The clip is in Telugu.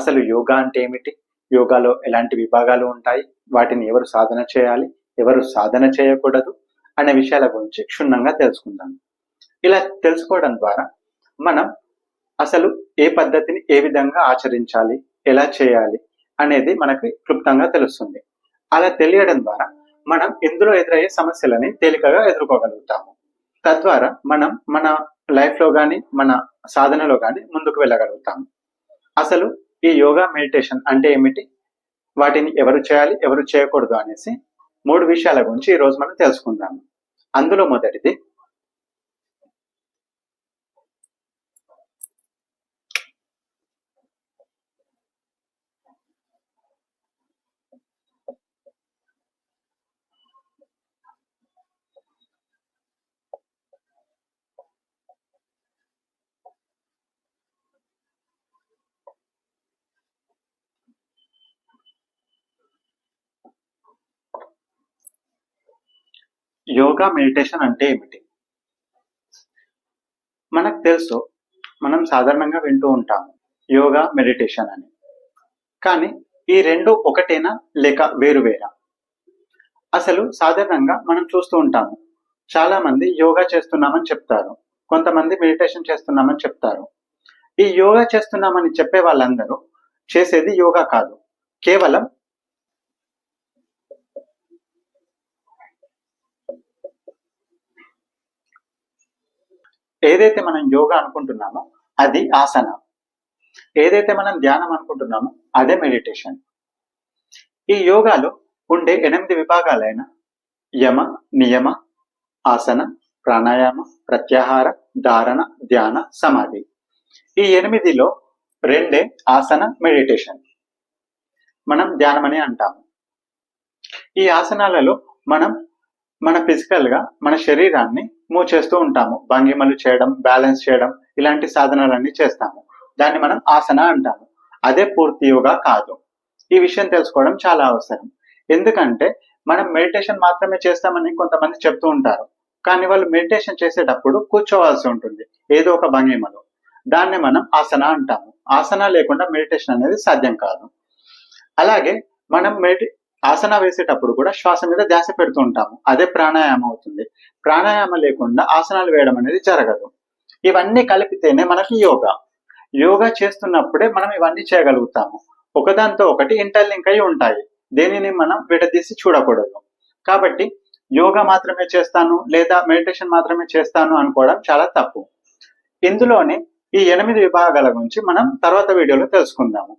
అసలు యోగా అంటే ఏమిటి, యోగాలో ఎలాంటి విభాగాలు ఉంటాయి, వాటిని ఎవరు సాధన చేయాలి, ఎవరు సాధన చేయకూడదు అనే విషయాల గురించి క్షుణ్ణంగా తెలుసుకుందాం. ఇలా తెలుసుకోవడం ద్వారా మనం అసలు ఏ పద్ధతిని ఏ విధంగా ఆచరించాలి, ఎలా చేయాలి అనేది మనకి క్లుప్తంగా తెలుస్తుంది. అలా తెలియడం ద్వారా మనం ఇందులో ఎదురయ్యే సమస్యలని తేలికగా ఎదుర్కోగలుగుతాము. తద్వారా మనం మన లైఫ్ లో కానీ మన సాధనలో కానీ ముందుకు వెళ్ళగలుగుతాము. అసలు ఈ యోగా మెడిటేషన్ అంటే ఏమిటి, వాటిని ఎవరు చేయాలి ఎవరు చేయకూడదు అనేసి 3 విషయాల గురించి ఈ రోజు మనం తెలుసుకుందాము. అందులో మొదటిది యోగా మెడిటేషన్ అంటే ఏమిటి. మనకు తెలుసు, మనం సాధారణంగా వింటూ ఉంటాము యోగా మెడిటేషన్ అని. కానీ ఈ రెండు ఒకటేనా లేక వేరువేరా? అసలు సాధారణంగా మనం చూస్తూ ఉంటాము, చాలా మంది యోగా చేస్తున్నామని చెప్తారు, కొంతమంది మెడిటేషన్ చేస్తున్నామని చెప్తారు. ఈ యోగా చేస్తున్నామని చెప్పే వాళ్ళందరూ చేసేది యోగా కాదు, కేవలం ఏదైతే మనం యోగా అనుకుంటున్నామో అది ఆసన, ఏదైతే మనం ధ్యానం అనుకుంటున్నామో అదే మెడిటేషన్. ఈ యోగాలో ఉండే 8 విభాగాలైన యమ, నియమ, ఆసన, ప్రాణాయామ, ప్రత్యాహార, ధారణ, ధ్యాన, సమాధి. ఈ 8లో 2 ఆసన, మెడిటేషన్, మనం ధ్యానం అని అంటాము. ఈ ఆసనాలలో మనం మన ఫిజికల్ గా మన శరీరాన్ని మూవ్ చేస్తూ ఉంటాము, భంగిమలు చేయడం, బ్యాలెన్స్ చేయడం, ఇలాంటి సాధనాలన్నీ చేస్తాము. దాన్ని మనం ఆసన అంటాము. అదే పూర్తి యోగా కాదు. ఈ విషయం తెలుసుకోవడం చాలా అవసరం. ఎందుకంటే మనం మెడిటేషన్ మాత్రమే చేస్తామని కొంతమంది చెప్తూ ఉంటారు, కానీ వాళ్ళు మెడిటేషన్ చేసేటప్పుడు కూర్చోవాల్సి ఉంటుంది ఏదో ఒక భంగిమలో. దాన్ని మనం ఆసన అంటాము. ఆసన లేకుండా మెడిటేషన్ అనేది సాధ్యం కాదు. అలాగే మనం ఆసన వేసేటప్పుడు కూడా శ్వాస మీద ధ్యాస పెడుతూ ఉంటాము, అదే ప్రాణాయామం అవుతుంది. ప్రాణాయామం లేకుండా ఆసనాలు వేయడం అనేది జరగదు. ఇవన్నీ కలిపితేనే మనకి యోగా. యోగా చేస్తున్నప్పుడే మనం ఇవన్నీ చేయగలుగుతాము. ఒకదాంతో ఒకటి ఇంటర్లింక్ అయి ఉంటాయి, దేనిని మనం విడదీసి చూడకూడదు. కాబట్టి యోగా మాత్రమే చేస్తాను లేదా మెడిటేషన్ మాత్రమే చేస్తాను అనుకోవడం చాలా తప్పు. ఇందులోనే ఈ 8 విభాగాల గురించి మనం తర్వాత వీడియోలో తెలుసుకుందాము.